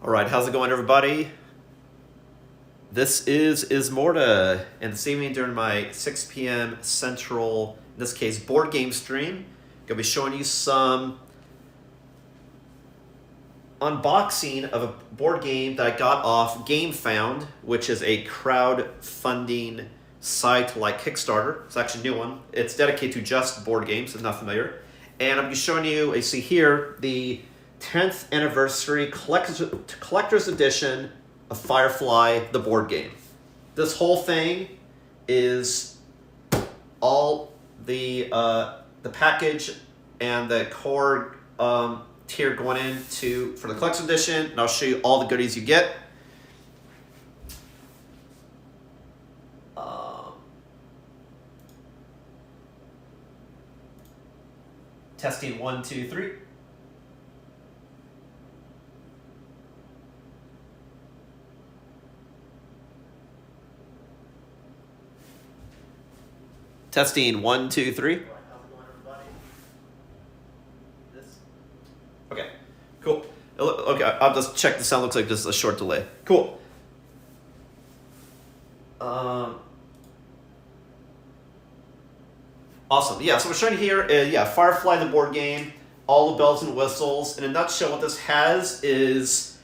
All right, how's it going, everybody? This is Ismortah, and this evening during my 6 p.m. Central, in this case, board game stream, gonna be showing you some unboxing of a board game that I got off GameFound, which is a crowdfunding site like Kickstarter. It's actually a new one. It's dedicated to just board games, if not familiar. And I'm gonna be showing you, you see here, the 10th anniversary collector's edition of Firefly, the board game. This whole thing is all the package and the core tier going into for the collector's edition, and I'll show you all the goodies you get. Testing 1, 2, 3. Testing 1, 2, 3. How's it going, everybody? Okay, cool. Okay, I'll just check the sound. Looks like just a short delay. Cool. Awesome. Yeah, so we're showing here, Firefly the board game, all the bells and whistles. In a nutshell, what this has is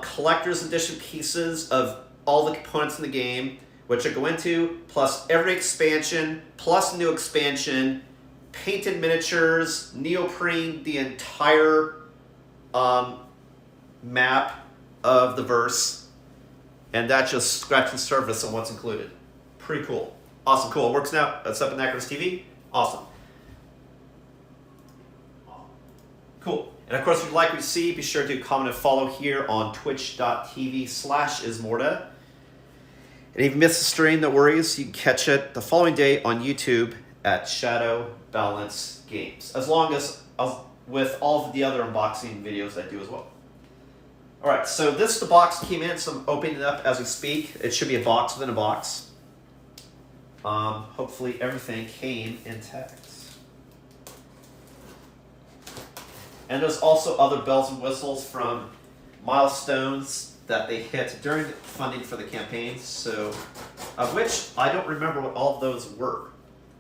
collector's edition pieces of all the components in the game, which I go into, plus every expansion, plus new expansion, painted miniatures, neoprene, the entire map of the verse, and that just scratches the surface on what's included. Pretty cool. Awesome, cool. It works now. It's up in Acros TV. Awesome. Cool. And of course, if you like what you see, be sure to comment and follow here on twitch.tv/Ismortah. And if you miss the stream, no worries. You can catch it the following day on YouTube at Shadow Balance Games, as long as with all of the other unboxing videos I do as well. All right, so the box came in, so I'm opening it up as we speak. It should be a box within a box. Hopefully everything came intact. And there's also other bells and whistles from milestones that they hit during funding for the campaign, so of which I don't remember what all of those were.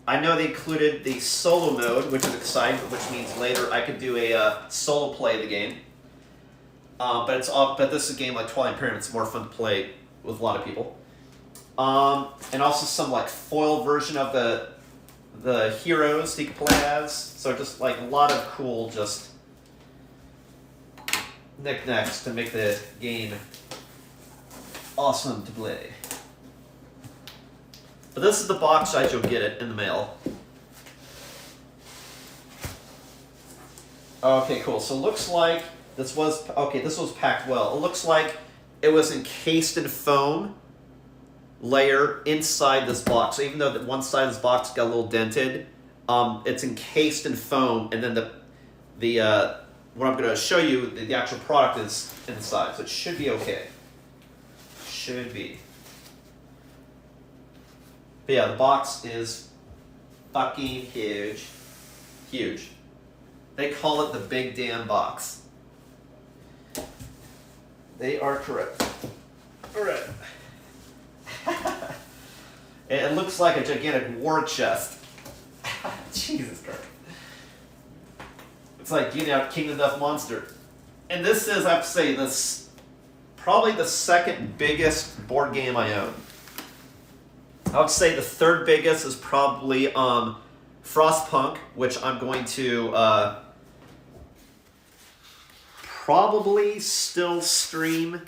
I know they included the solo mode, which is exciting, which means later I could do a solo play of the game. But this is a game like Twilight Imperium. It's more fun to play with a lot of people. And also some like foil version of the heroes you can play as. So just like a lot of cool just knickknacks to make the game awesome to play. But this is the box size you'll get it in the mail. Okay, cool. So it looks like this was packed well. It looks like it was encased in foam layer inside this box. So even though that one side of this box got a little dented, it's encased in foam, and then what I'm going to show you, the actual product is inside, so it should be okay. Should be. But yeah, the box is fucking huge. Huge. They call it the big damn box. They are correct. Alright. It looks like a gigantic war chest. Jesus Christ. It's like getting out King of Death Monster. And this is, I have to say, this probably the second biggest board game I own. I would say the third biggest is probably Frostpunk, which I'm going to probably still stream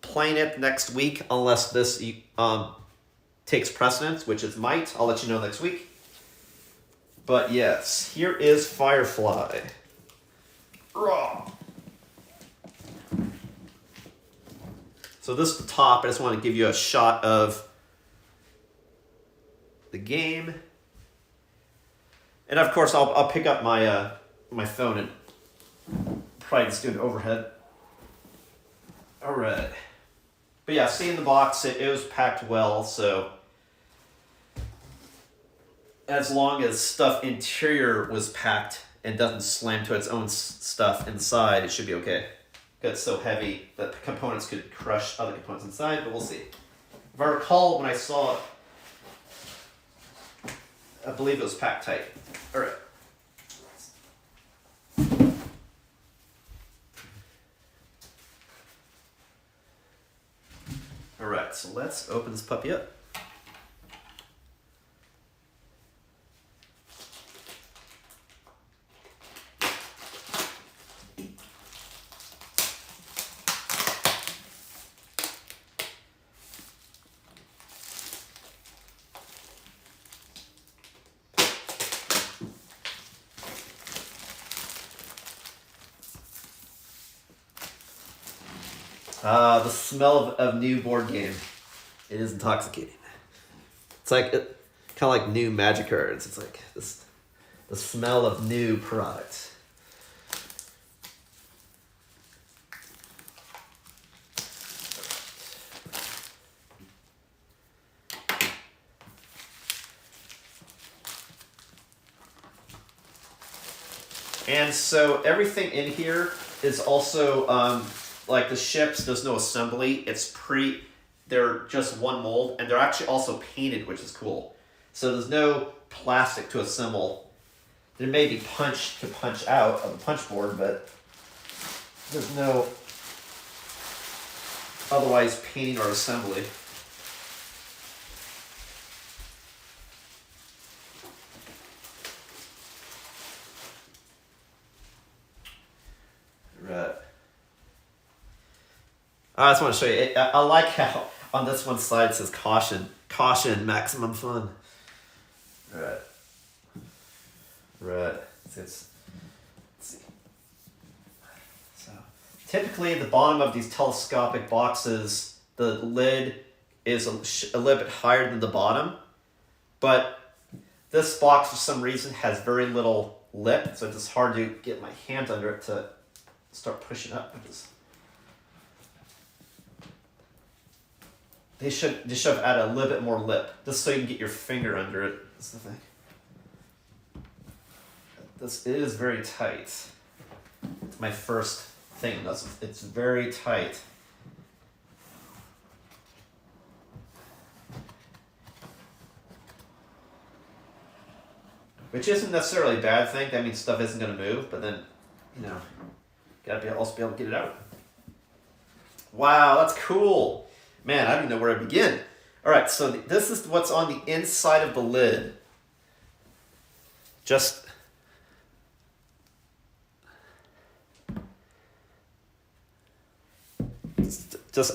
playing it next week, unless this takes precedence, which it might. I'll let you know next week. But yes, here is Firefly. Raw. So this is the top. I just want to give you a shot of the game. And of course, I'll pick up my my phone and probably just do an overhead. All right. But yeah, see in the box, it was packed well, so as long as stuff interior was packed and doesn't slam to its own stuff inside, it should be okay. because it's so heavy that the components could crush other components inside, but we'll see. If I recall, when I saw it, I believe it was packed tight. All right. All right, so let's open this puppy up. The smell of new board game. It is intoxicating. It's like kind of like new Magic cards. It's like this, the smell of new product. And so everything in here is also like the ships. There's no assembly. They're just one mold, and they're actually also painted, which is cool. So there's no plastic to assemble. There may be punch to punch out of the punch board, but there's no otherwise painting or assembly. Right. I just want to show you. I like how on this one side it says caution, maximum fun. Right. Let's see. So typically, the bottom of these telescopic boxes, the lid is a little bit higher than the bottom, but this box for some reason has very little lip, so it's hard to get my hand under it to start pushing up. They should have added a little bit more lip, just so you can get your finger under it. That's the thing. This is very tight. It's my first thing. It's very tight. Which isn't necessarily a bad thing. That means stuff isn't going to move, but then, gotta also be able to get it out. Wow, that's cool. Man, I don't even know where to begin. All right, so this is what's on the inside of the lid. Just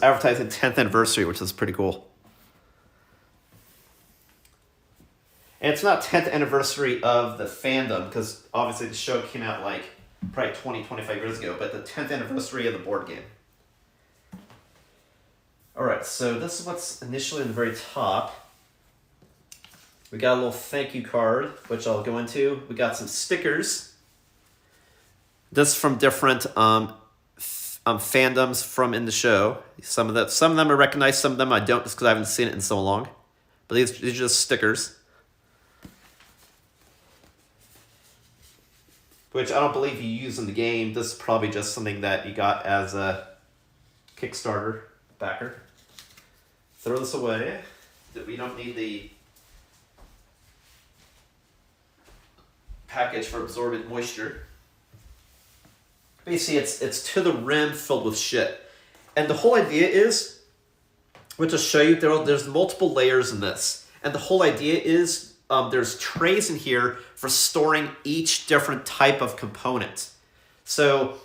advertising 10th anniversary, which is pretty cool. And it's not 10th anniversary of the fandom, because obviously the show came out like probably 25 years ago, but the 10th anniversary of the board game. All right, so this is what's initially in the very top. We got a little thank you card, which I'll go into. We got some stickers. This is from different fandoms from in the show. Some of them I recognize, some of them I don't, just because I haven't seen it in so long. But these are just stickers. Which I don't believe you use in the game. This is probably just something that you got as a Kickstarter backer. Throw this away. We don't need the package for absorbent moisture. Basically, it's to the rim filled with shit. And the whole idea is, which I'll show you, there's multiple layers in this. And the whole idea is there's trays in here for storing each different type of component. So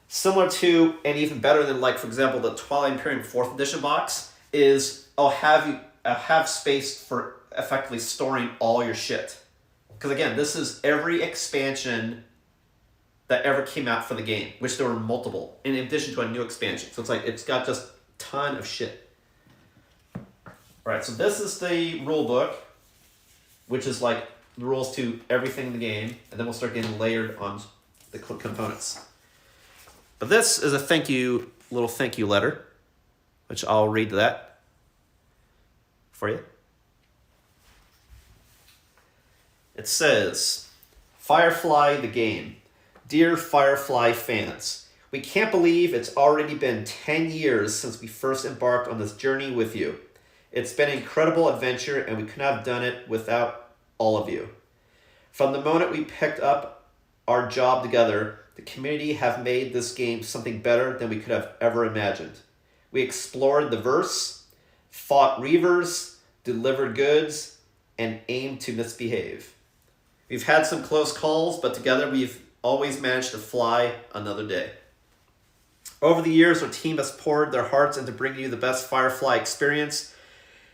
similar to, and even better than, like, for example, the Twilight Imperium 4th edition box is, I'll have space for effectively storing all your shit. Because again, this is every expansion that ever came out for the game, which there were multiple, in addition to a new expansion. So it's got just a ton of shit. All right, so this is the rule book, which is like the rules to everything in the game, and then we'll start getting layered on the components. But this is a little thank you letter, which I'll read that for you. It says, Firefly the game. Dear Firefly fans, We can't believe it's already been 10 years since we first embarked on this journey with you. It's been an incredible adventure, and we could not have done it without all of you. From the moment we picked up our job together, the community have made this game something better than we could have ever imagined. We explored the verse, fought reavers, delivered goods, and aimed to misbehave. We've had some close calls, but together we've always managed to fly another day. Over the years, our team has poured their hearts into bringing you the best Firefly experience,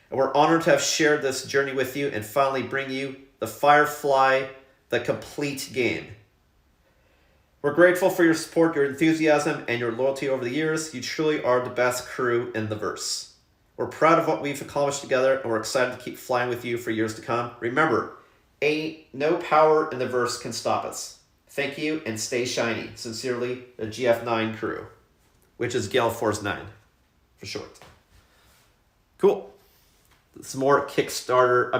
and we're honored to have shared this journey with you and finally bring you the Firefly, the complete game. We're grateful for your support, your enthusiasm, and your loyalty over the years. You truly are the best crew in the verse. We're proud of what we've accomplished together, and we're excited to keep flying with you for years to come. Remember, no power in the verse can stop us. Thank you, and stay shiny. Sincerely, the GF9 crew, which is Gale Force 9 for short. Cool. Some more Kickstarter.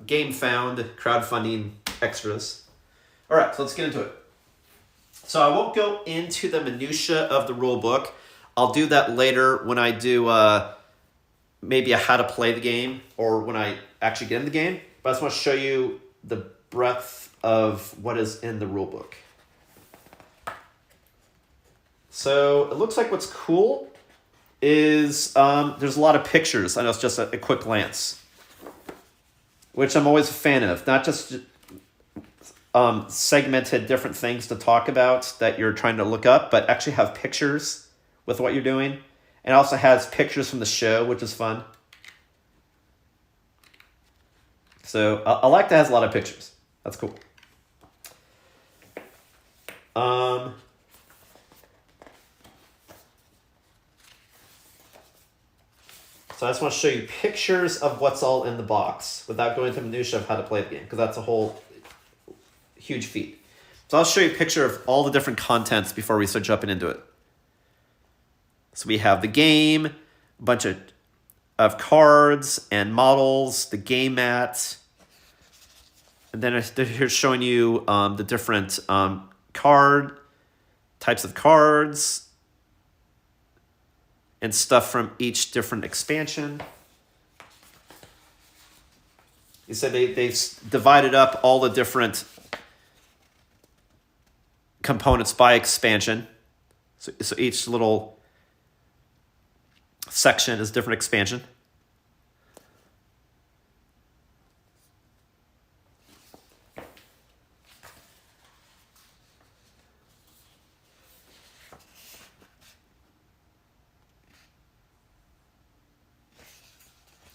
Game found crowdfunding extras. All right, so let's get into it. So I won't go into the minutia of the rule book. I'll do that later when I do maybe a how to play the game or when I actually get in the game. But I just want to show you the breadth of what is in the rule book. So it looks like what's cool is there's a lot of pictures. I know it's just a quick glance, which I'm always a fan of. Not just segmented different things to talk about that you're trying to look up, but actually have pictures with what you're doing. And also has pictures from the show, which is fun. So I like that it has a lot of pictures. That's cool. So I just want to show you pictures of what's all in the box without going into minutia of how to play the game, because that's a whole huge feat. So I'll show you a picture of all the different contents before we start jumping into it. So we have the game, a bunch of cards and models, the game mat, and then here's showing you the different types of cards and stuff from each different expansion. You said they've divided up all the different components by expansion. So each little section is different expansion.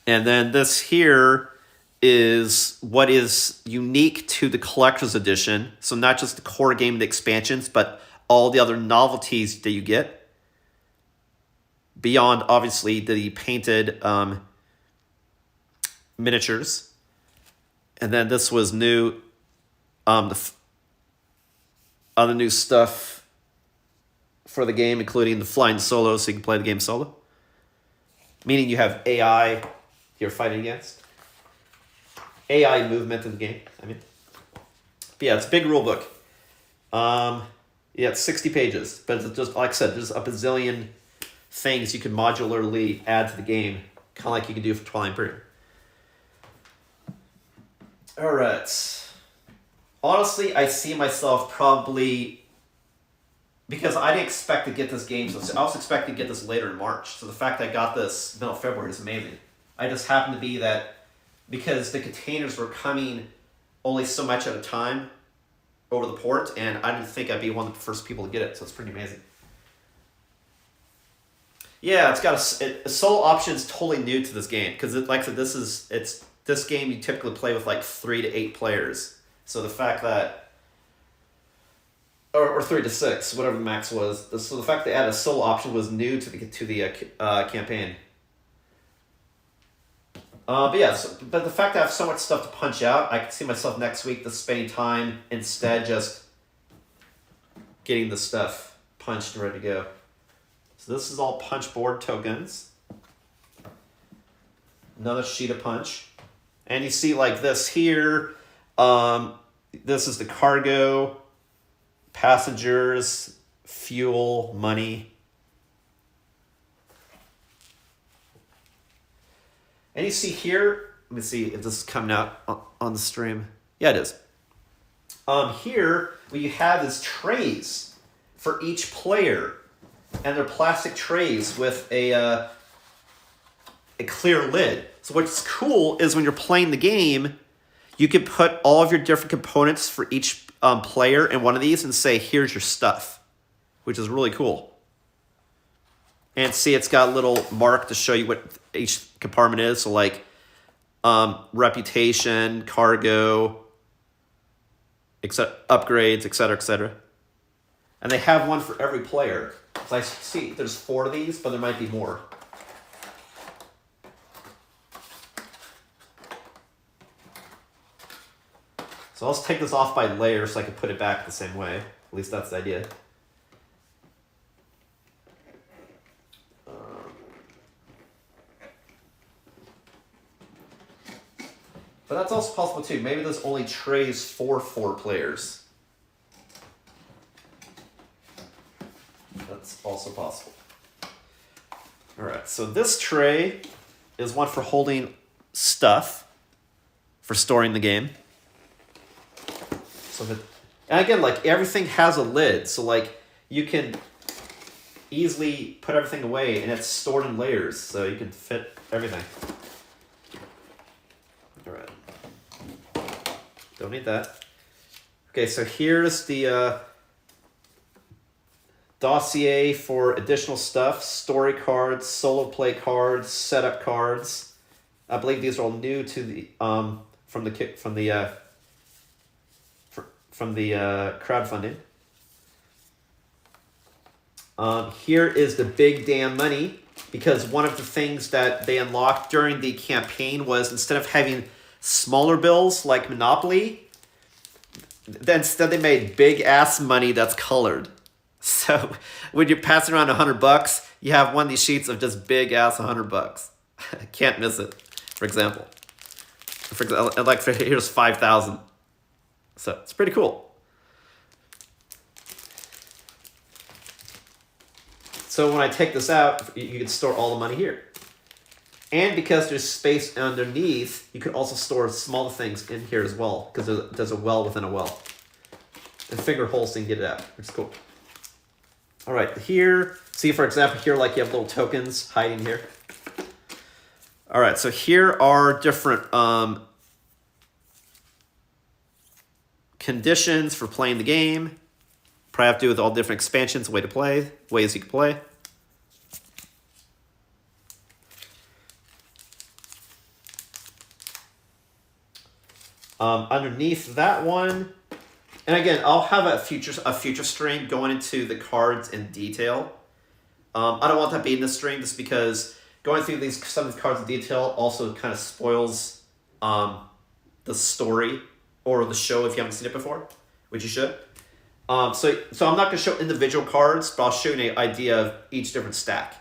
And then this here is what is unique to the collector's edition. So not just the core game, the expansions, but all the other novelties that you get. Beyond, obviously, the painted miniatures. And then this was new, other new stuff for the game, including the flying solo, so you can play the game solo. Meaning you have AI you're fighting against. AI movement in the game, I mean. But yeah, it's a big rule book. Yeah, it's 60 pages. But it's just, like I said, there's a bazillion things you can modularly add to the game, kind of like you can do for Twilight Imperium. All right. Honestly, I see myself probably, because I didn't expect to get this game, so I was expecting to get this later in March. So the fact that I got this middle of February is amazing. I just happened to be that because the containers were coming only so much at a time over the port, and I didn't think I'd be one of the first people to get it, so it's pretty amazing. Yeah, it's got a solo option is totally new to this game, because like I said, this game you typically play with like 3 to 8 players. So the fact that, or 3 to 6, whatever the max was. So the fact that they added a solo option was new to the campaign. But yeah, but the fact that I have so much stuff to punch out, I can see myself next week just spending time instead just getting the stuff punched and ready to go. So this is all punch board tokens. Another sheet of punch. And you see like this here, this is the cargo passengers, fuel, money. And you see here, let me see if this is coming out on the stream. Yeah, it is. Here, what you have is trays for each player. And they're plastic trays with a clear lid. So what's cool is when you're playing the game, you can put all of your different components for each player in one of these and say, here's your stuff, which is really cool. And see, it's got a little mark to show you what each compartment is. So like reputation, cargo, upgrades, etc., etc. And they have one for every player. So I see there's 4 of these, but there might be more. So I'll just take this off by layer so I can put it back the same way. At least that's the idea. But that's also possible too. Maybe there's only trays for 4 players. That's also possible. All right, so this tray is one for holding stuff, for storing the game. So that, and again, like everything has a lid, so like you can easily put everything away, and it's stored in layers, so you can fit everything. All right. Don't need that. Okay, so here's the dossier for additional stuff: story cards, solo play cards, setup cards. I believe these are all new to the from the crowdfunding. Here is the big damn money, because one of the things that they unlocked during the campaign was instead of having smaller bills like Monopoly, instead they made big ass money that's colored. So when you're passing around $100, you have one of these sheets of just big ass $100. Can't miss it. For example, like here's 5,000. So it's pretty cool. So when I take this out, you can store all the money here. And because there's space underneath, you can also store smaller things in here as well, because there's a well within a well. And finger holes so you can get it out, which is cool. All right, here, see, for example, here, like you have little tokens hiding here. All right, so here are different conditions for playing the game. Probably have to do with all different expansions, ways you can play. Underneath that one, and again, I'll have a future stream going into the cards in detail. I don't want that being in this stream just because going through some of these cards in detail also kind of spoils the story or the show if you haven't seen it before, which you should. So I'm not going to show individual cards, but I'll show you an idea of each different stack.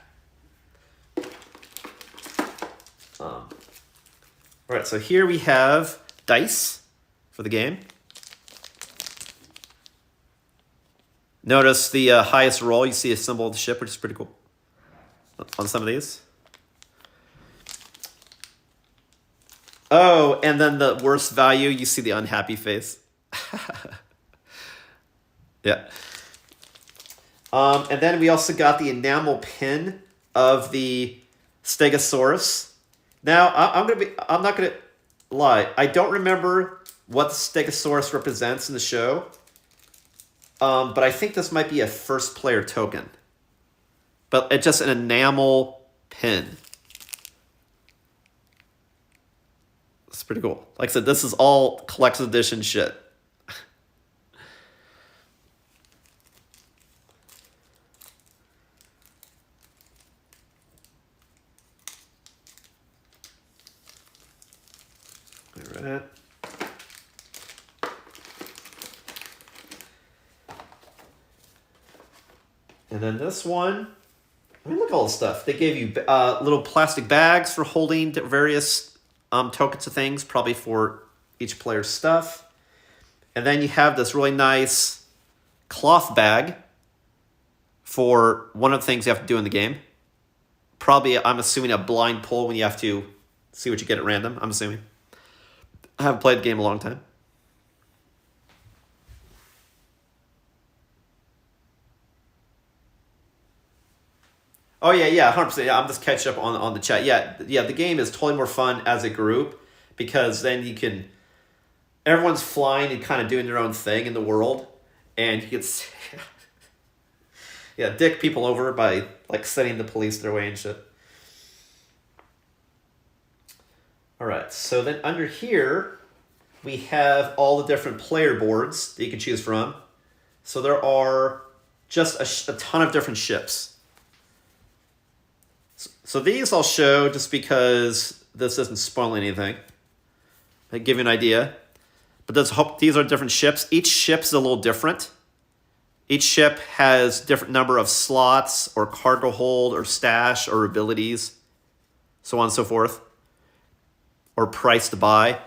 All right, so here we have dice for the game. Notice the highest roll, you see a symbol of the ship, which is pretty cool on some of these. Oh, and then the worst value, you see the unhappy face. Yeah. And then we also got the enamel pin of the Stegosaurus. Now, I'm not gonna lie. I don't remember what the Stegosaurus represents in the show. But I think this might be a first player token. But it's just an enamel pin. It's pretty cool. Like I said, this is all collector's edition shit. All right. And then this one, I mean, look at all this stuff. They gave you little plastic bags for holding various tokens of things, probably for each player's stuff. And then you have this really nice cloth bag for one of the things you have to do in the game. Probably, I'm assuming, a blind pull when you have to see what you get at random, I'm assuming. I haven't played the game in a long time. Oh, yeah, 100%. Yeah, I'm just catching up on the chat. Yeah, the game is totally more fun as a group because then you can... Everyone's flying and kind of doing their own thing in the world. And you can... yeah, dick people over by, like, sending the police their way and shit. All right, so then under here, we have all the different player boards that you can choose from. So there are just a ton of different ships. So these I'll show just because this doesn't spoil anything. I give you an idea. But these are different ships. Each ship's a little different. Each ship has different number of slots or cargo hold or stash or abilities, so on and so forth, or price to buy.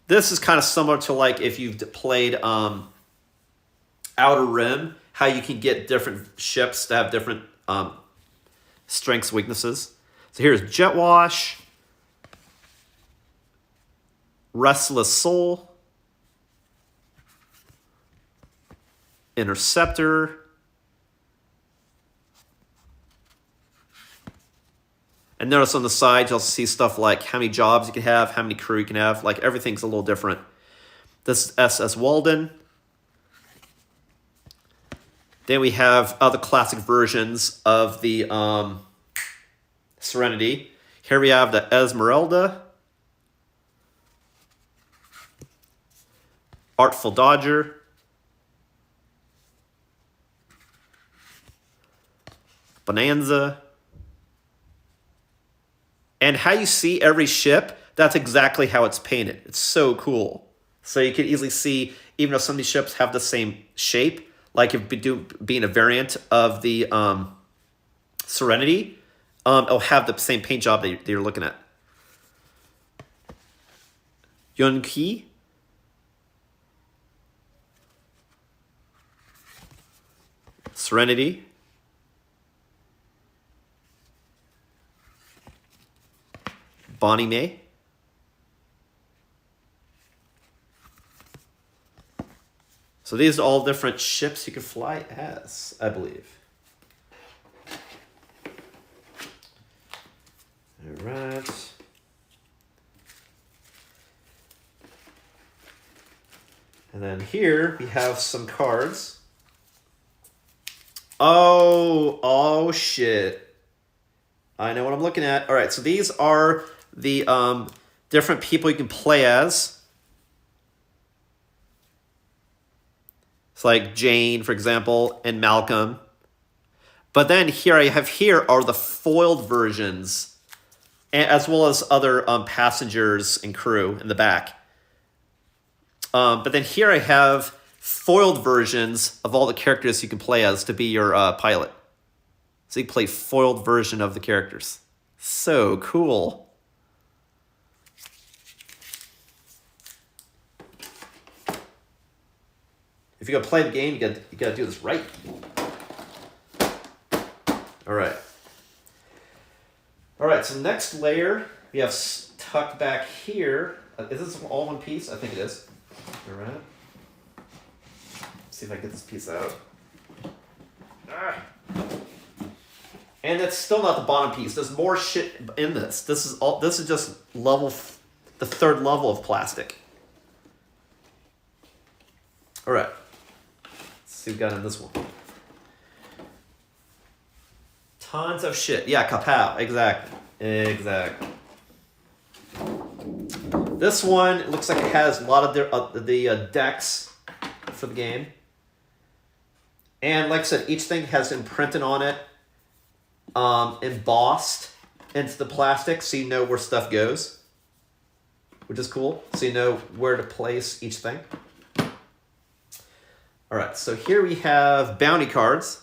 This is kind of similar to like if you've played Outer Rim, how you can get different ships that have different strengths, weaknesses. So here's Jet Wash, Restless Soul, Interceptor, and notice on the side you'll see stuff like how many jobs you can have, how many crew you can have, like everything's a little different. This is SS Walden. Then we have other classic versions of the Serenity. Here we have the Esmeralda, Artful Dodger, Bonanza. And how you see every ship, that's exactly how it's painted. It's so cool. So you can easily see, even though some of these ships have the same shape, like if being a variant of the Serenity, it'll have the same paint job that you're looking at. Yunqi, Serenity, Bonnie May, so these are all different ships you can fly as, I believe. All right. And then here we have some cards. Oh shit. I know what I'm looking at. All right, so these are the different people you can play as. It's like Jane, for example, and Malcolm. But then here are the foiled versions, as well as other passengers and crew in the back. But then here I have foiled versions of all the characters you can play as to be your pilot. So you play foiled version of the characters. So cool. If you're gonna play the game, you gotta do this right. All right. All right. So next layer we have tucked back here. Is this all one piece? I think it is. All right. Let's see if I can get this piece out. And it's still not the bottom piece. There's more shit in this. This is just the third level of plastic. All right. Let's see what we got in this one. Tons of shit. Yeah, kapow. Exactly. This one, it looks like it has a lot of the decks for the game. And like I said, each thing has imprinted on it, embossed into the plastic so you know where stuff goes, which is cool. So you know where to place each thing. All right, so here we have bounty cards.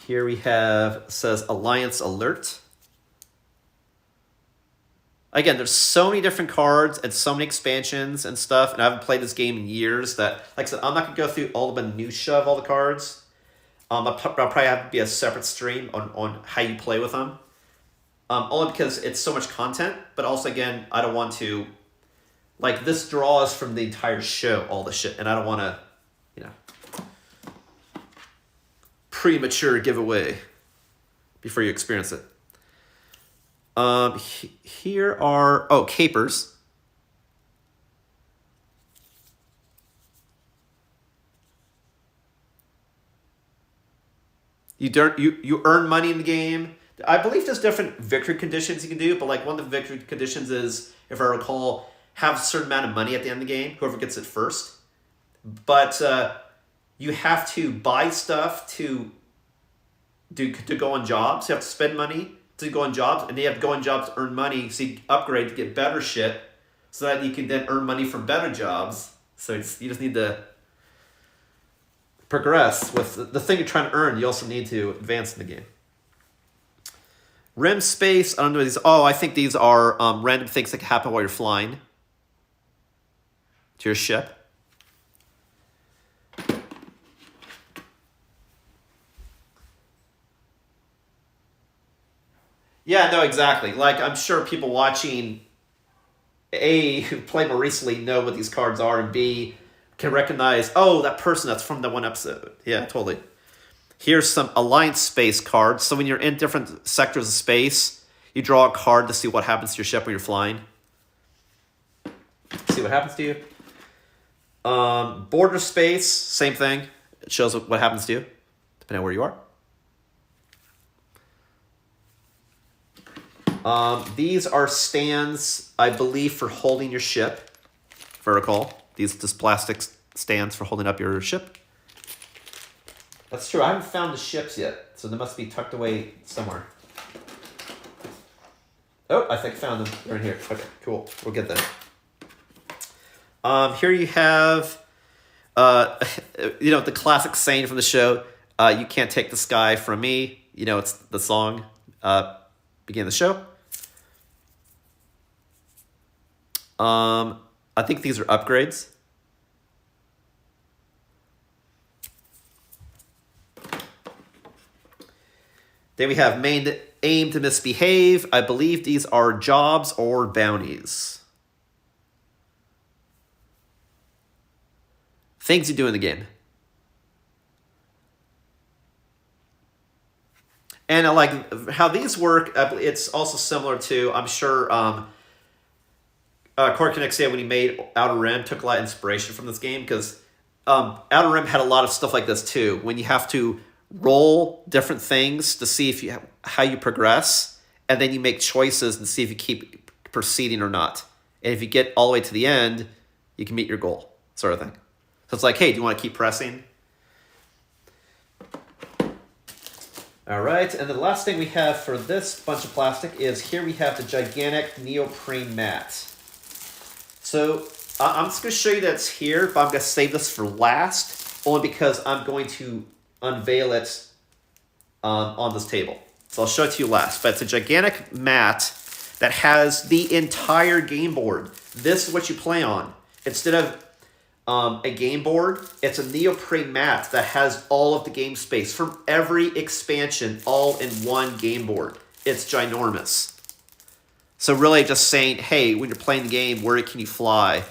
Here we have, says Alliance Alert. Again, there's so many different cards and so many expansions and stuff, and I haven't played this game in years that, like I said, I'm not going to go through all the minutia of all the cards. I'll probably have to be a separate stream on how you play with them. Only because it's so much content, but also, again, I don't want to... Like, this draws from the entire show, all the shit, and I don't want to, you know, premature giveaway before you experience it. Here are, capers. You earn money in the game. I believe there's different victory conditions you can do, but like one of the victory conditions is, if I recall, have a certain amount of money at the end of the game, whoever gets it first. But you have to buy stuff to go on jobs. You have to spend money to go on jobs, and you have to go on jobs to earn money, so you upgrade to get better shit, so that you can then earn money from better jobs. So you just need to progress with the thing you're trying to earn. You also need to advance in the game. Rim space, I don't know what these. Oh, I think these are random things that can happen while you're flying to your ship. Yeah, no, exactly. Like, I'm sure people watching, A, who play more recently know what these cards are, and B, can recognize, oh, that person, that's from that one episode. Yeah, totally. Here's some Alliance space cards. So when you're in different sectors of space, you draw a card to see what happens to your ship when you're flying. See what happens to you. Border space, same thing. It shows what happens to you, depending on where you are. These are stands, I believe, for holding your ship. If I recall, these just plastic stands for holding up your ship. That's true. I haven't found the ships yet, so they must be tucked away somewhere. Oh, I think I found them. They're in here. Okay, cool. We'll get them. Here you have, the classic saying from the show, you can't take the sky from me. You know, it's the song, beginning of the show. I think these are upgrades. Then we have aim to misbehave. I believe these are jobs or bounties. Things you do in the game. And I like how these work. It's also similar to, I'm sure, Corey Kinect said when he made Outer Rim, took a lot of inspiration from this game, because Outer Rim had a lot of stuff like this too. When you have to roll different things to see if how you progress, and then you make choices and see if you keep proceeding or not. And if you get all the way to the end, you can meet your goal, sort of thing. So it's like, hey, do you want to keep pressing? All right, and the last thing we have for this bunch of plastic is here we have the gigantic Neopreme Mat. So I'm just going to show you that's here, but I'm going to save this for last, only because I'm going to unveil it on this table. So I'll show it to you last. But it's a gigantic mat that has the entire game board. This is what you play on. Instead of a game board, it's a Neopreme Mat that has all of the game space from every expansion all in one game board. It's ginormous. So really just saying, hey, when you're playing the game, where can you fly?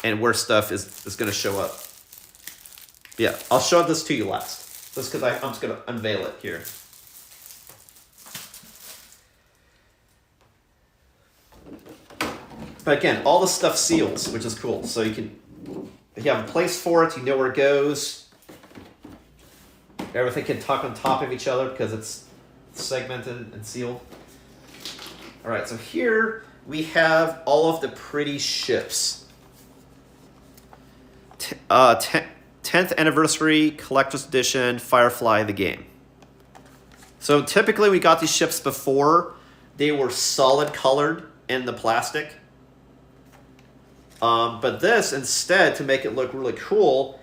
And where stuff is going to show up. Yeah, I'll show this to you last. Just because I'm just going to unveil it here. But again, all the stuff seals, which is cool. So you have a place for it, you know where it goes. Everything can tuck on top of each other because it's segmented and sealed. All right, so here we have all of the pretty ships. 10th Anniversary Collector's Edition Firefly the game. So typically we got these ships before. They were solid colored in the plastic. But this, instead, to make it look really cool,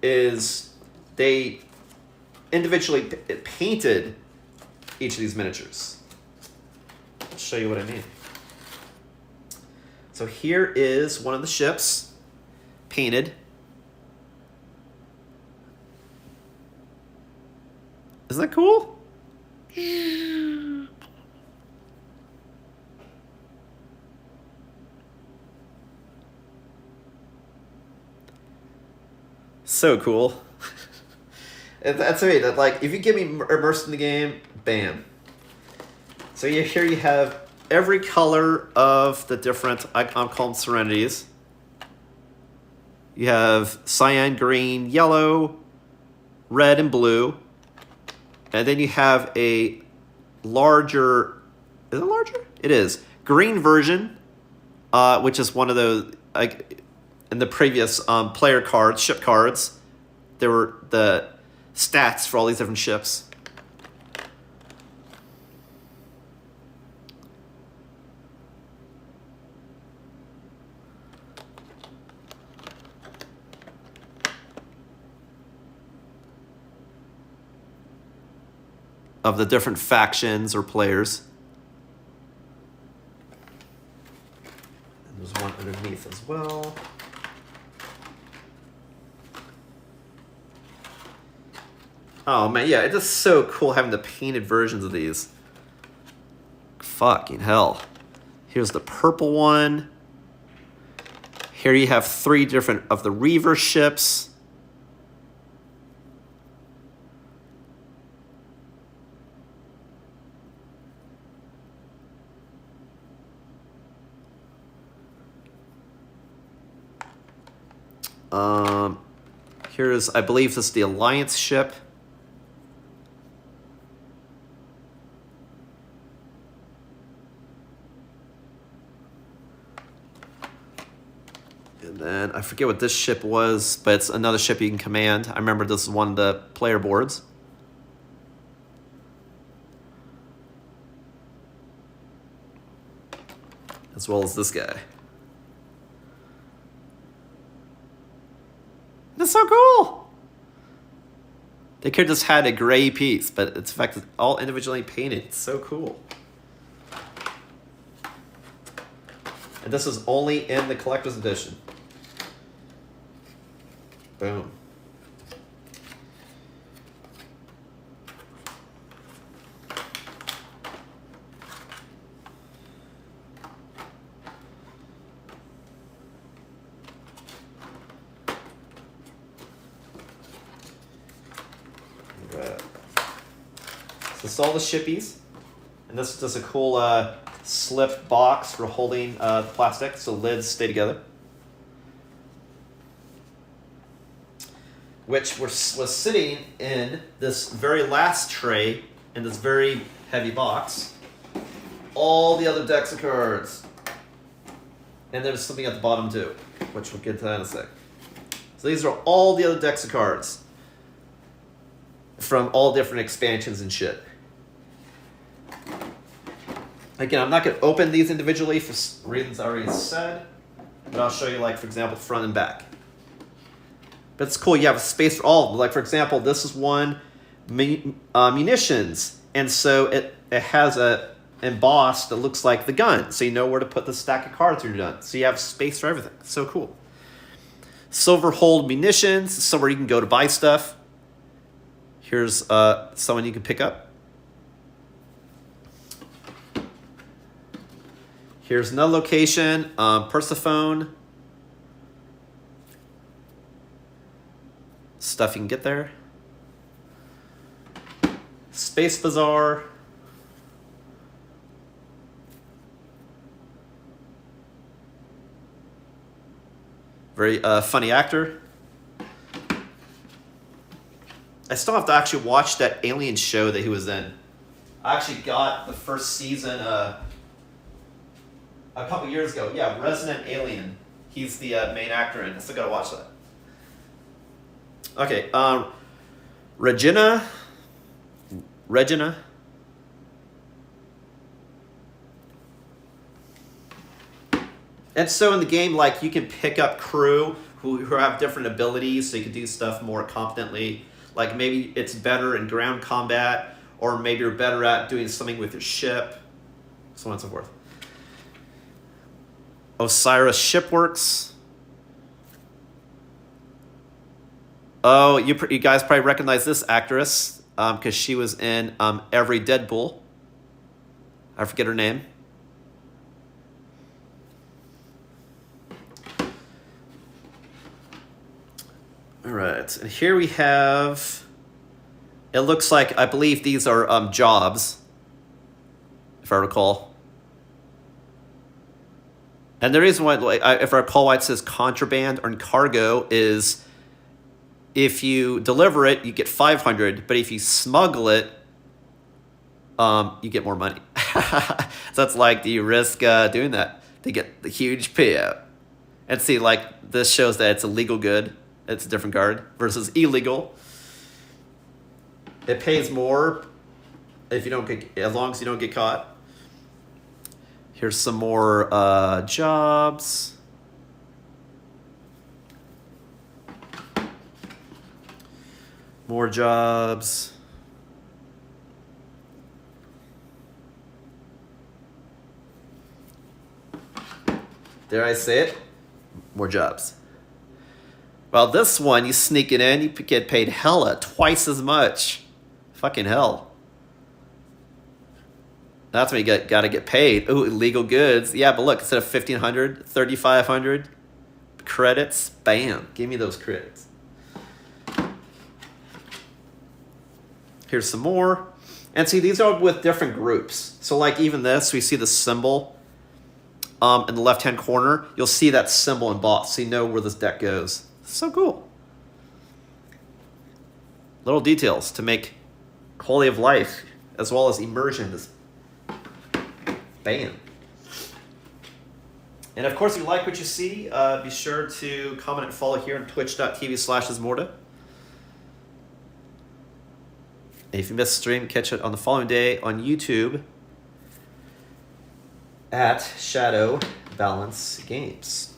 is they individually painted each of these miniatures. I'll show you what I mean. So here is one of the ships, painted. Isn't that cool? So cool. That's me. That like, if you get me immersed in the game, bam. So here you have every color of the different, I'm calling Serenities. You have cyan, green, yellow, red, and blue. And then you have a larger, is it larger? It is. Green version, which is one of those, like, in the previous player cards, ship cards, there were the stats for all these different ships. Of the different factions or players. And there's one underneath as well. Oh man, yeah, it's just so cool having the painted versions of these. Fucking hell. Here's the purple one. Here you have 3 different of the Reaver ships. Here's, I believe this is the Alliance ship. And then I forget what this ship was, but it's another ship you can command. I remember this is one of the player boards. As well as this guy. That's so cool! They could have just had a gray piece, but it's in fact all individually painted. It's so cool. And this is only in the collector's edition. Boom. So this is all the shippies. And this is just a cool slip box for holding the plastic so lids stay together. Which was sitting in this very last tray in this very heavy box. All the other decks of cards. And there's something at the bottom too, which we'll get to that in a sec. So these are all the other decks of cards from all different expansions and shit. Again, I'm not going to open these individually for reasons I already said, but I'll show you, like, for example, front and back. But it's cool. You have a space for all of them. Like, for example, this is one munitions, and so it has a embossed that looks like the gun, so you know where to put the stack of cards when you're done. So you have space for everything. It's so cool. Silver hold munitions, somewhere you can go to buy stuff. Here's someone you can pick up. Here's another location, Persephone. Stuff you can get there. Space Bazaar. Very funny actor. I still have to actually watch that Alien show that he was in. I actually got the first season a couple years ago. Yeah, Resident Alien. He's the main actor in it. I still gotta watch that. Okay, Regina. And so in the game, like, you can pick up crew who have different abilities, so you can do stuff more competently. Like, maybe it's better in ground combat, or maybe you're better at doing something with your ship, so on and so forth. Osiris Shipworks. Oh, you guys probably recognize this actress because she was in every Deadpool. I forget her name. All right, and here we have, it looks like, I believe these are jobs, if I recall. And the reason why, if I recall why it says contraband or cargo is if you deliver it, you get 500, but if you smuggle it, you get more money. So it's like, do you risk doing that to get the huge payout? And see, like, this shows that it's a legal good. It's a different card versus illegal. It pays more if you don't get, as long as you don't get caught. Here's some more jobs. More jobs. Dare I say it? More jobs. Well, this one, you sneak it in, you get paid hella, twice as much. Fucking hell. That's when you gotta get paid. Ooh, illegal goods. Yeah, but look, instead of 1,500, 3,500 credits, bam, give me those credits. Here's some more. And see, these are with different groups. So like even this, we see the symbol in the left-hand corner. You'll see that symbol embossed, so you know where this deck goes. So cool. Little details to make quality of life as well as immersion. Bam. And of course, if you like what you see, be sure to comment and follow here on twitch.tv/Ismortah. If you missed the stream, catch it on the following day on YouTube at Shadow Balance Games.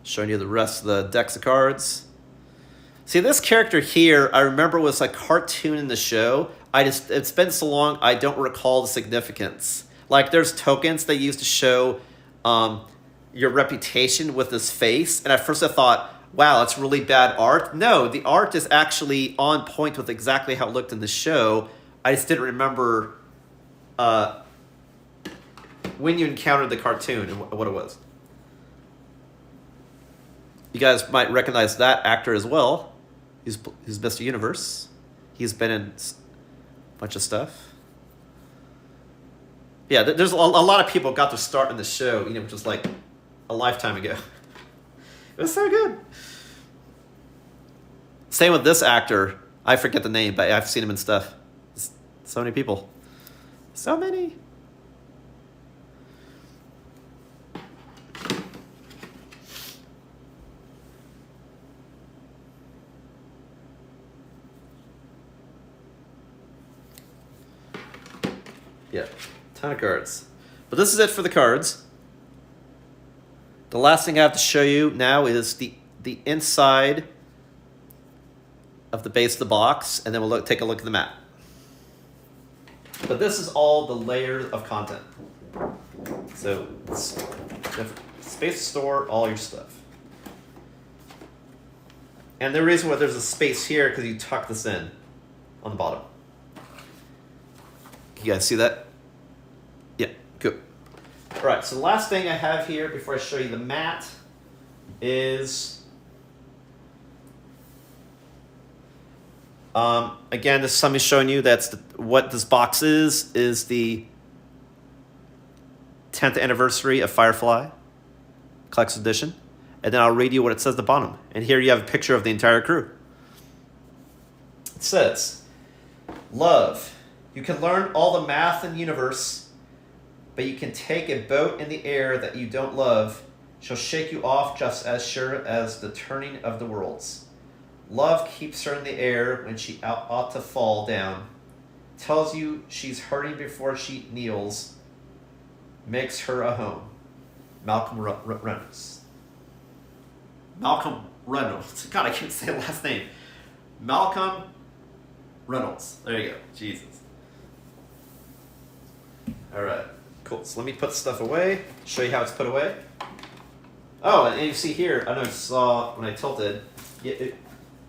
Showing you the rest of the decks of cards. See, this character here, I remember was a cartoon in the show. It's been so long, I don't recall the significance. Like, there's tokens they used to show your reputation with his face. And at first I thought, wow, that's really bad art. No, the art is actually on point with exactly how it looked in the show. I just didn't remember when you encountered the cartoon and what it was. You guys might recognize that actor as well. He's Mr. Universe. He's been in a bunch of stuff. Yeah, there's a lot of people got their start in the show, which was like a lifetime ago. It was so good. Same with this actor. I forget the name, but I've seen him in stuff. So many people. So many. Yeah, ton of cards. But this is it for the cards. The last thing I have to show you now is the inside of the base of the box, and then we'll take a look at the mat. But this is all the layers of content. So it's space to store all your stuff. And the reason why there's a space here because you tuck this in on the bottom. You guys see that? Yeah, good. All right, so the last thing I have here before I show you the mat is, again, this is something showing you that's what this box is the 10th anniversary of Firefly, Collector's Edition. And then I'll read you what it says at the bottom. And here you have a picture of the entire crew. It says, love. You can learn all the math in the universe, but you can take a boat in the air that you don't love. She'll shake you off just as sure as the turning of the worlds. Love keeps her in the air when she ought to fall down. Tells you she's hurting before she kneels. Makes her a home. Malcolm Reynolds. Malcolm Reynolds. God, I can't say the last name. Malcolm Reynolds. There you go. Jesus. All right. Cool. So let me put stuff away. Show you how it's put away. Oh, and you see here, I don't know if you saw when I tilted,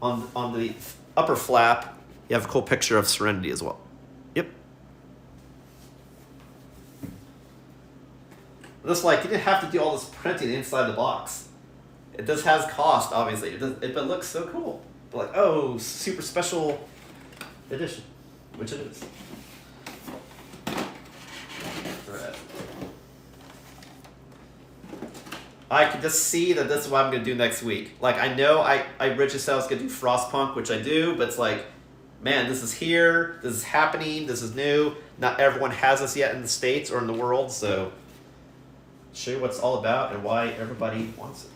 on the upper flap, you have a cool picture of Serenity as well. Yep. This, like, you didn't have to do all this printing inside the box. It does has cost, obviously, but it looks so cool. But like, oh, super special edition, which it is. Right. I can just see that this is what I'm going to do next week. Like, I know I originally said I was going to do Frostpunk, which I do, but it's like, man, this is here, this is happening, this is new. Not everyone has this yet in the States or in the world, so show you what it's all about and why everybody wants it.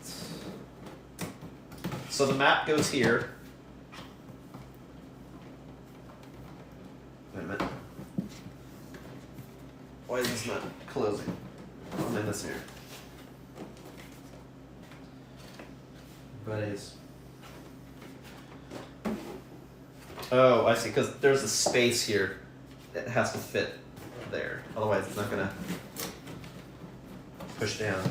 So the map goes here. Wait a minute. Why is this not closing? Oh, in this here. But it's... Oh, I see, because there's a space here that has to fit there. Otherwise, it's not going to push down.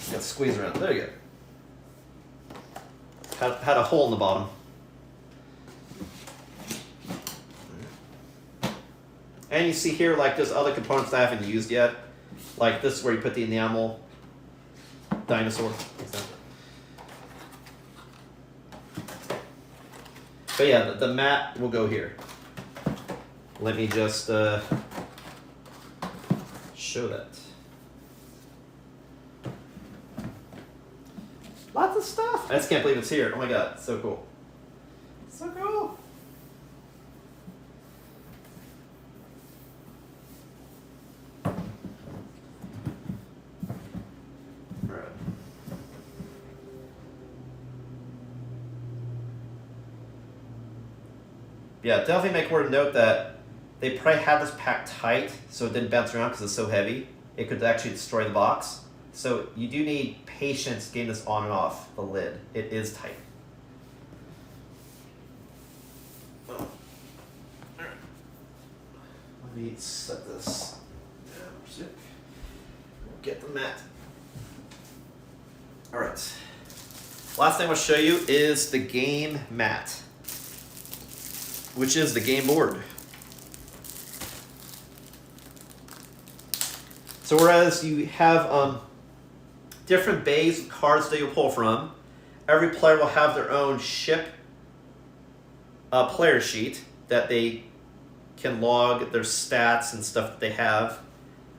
You got to squeeze around. There you go. Had a hole in the bottom. And you see here, like, there's other components that I haven't used yet. Like, this is where you put the enamel dinosaur. But yeah, the mat will go here. Let me just show that. Lots of stuff. I just can't believe it's here. Oh my god, so cool. So cool. Alright. Yeah, definitely make word note that they probably had this packed tight so it didn't bounce around because it's so heavy. It could actually destroy the box. So you do need patience getting this on and off the lid. It is tight. Oh. Let me set this down. Get the mat. All right. Last thing I want to show you is the game mat, which is the game board. So whereas you have different bays of cards that you'll pull from, every player will have their own ship player sheet that they can log their stats and stuff that they have.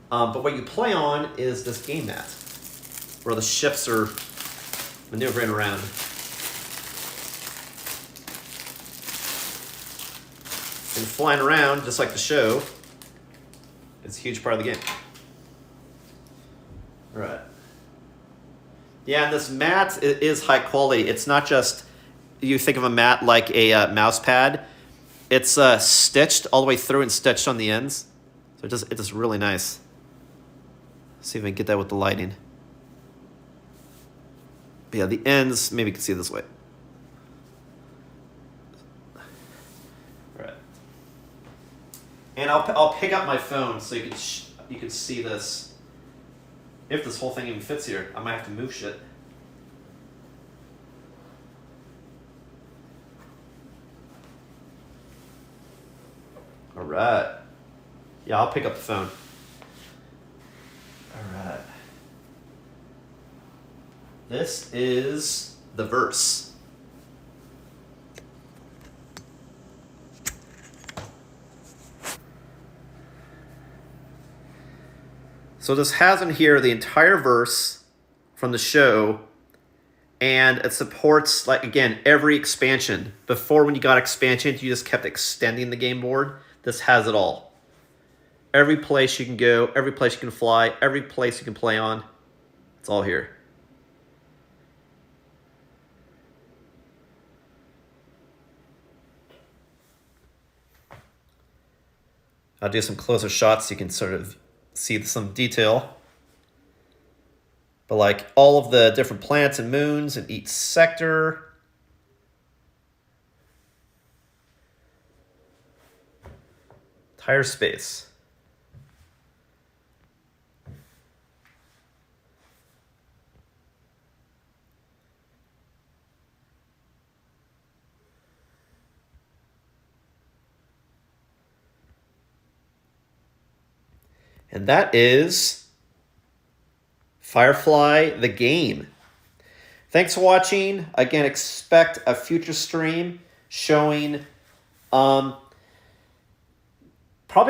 But what you play on is this game mat, where the ships are maneuvering around. And flying around, just like the show, is a huge part of the game. Right. Yeah, and this mat is high quality. It's not just, you think of a mat like a mouse pad. It's stitched all the way through and stitched on the ends. So it does really nice. See if I can get that with the lighting. But yeah, the ends, maybe you can see it this way. Right. And I'll pick up my phone so you can see this. If this whole thing even fits here, I might have to move shit. All right. Yeah, I'll pick up the phone. All right. This is the verse. So this has in here the entire verse from the show, and it supports, like, again, every expansion. Before, when you got expansions, you just kept extending the game board. This has it all. Every place you can go, every place you can fly, every place you can play on, it's all here. I'll do some closer shots so you can sort of see some detail. But like all of the different planets and moons in each sector. Entire space. And that is Firefly the game. Thanks for watching. Again, expect a future stream showing, probably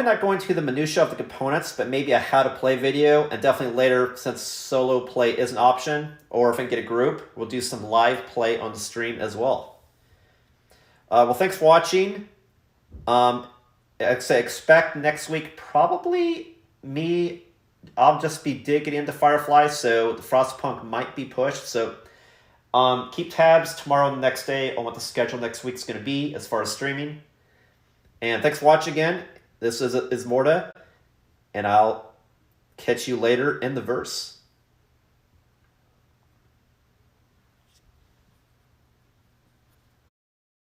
not going to the minutia of the components, but maybe a how to play video, and definitely later, since solo play is an option, or if I can get a group, we'll do some live play on the stream as well. Well, thanks for watching. I'd say expect next week probably me. I'll just be digging into Firefly, so the Frostpunk might be pushed. So keep tabs tomorrow and the next day on what the schedule next week's going to be as far as streaming. And thanks for watching again. This is Ismortah, and I'll catch you later in the verse.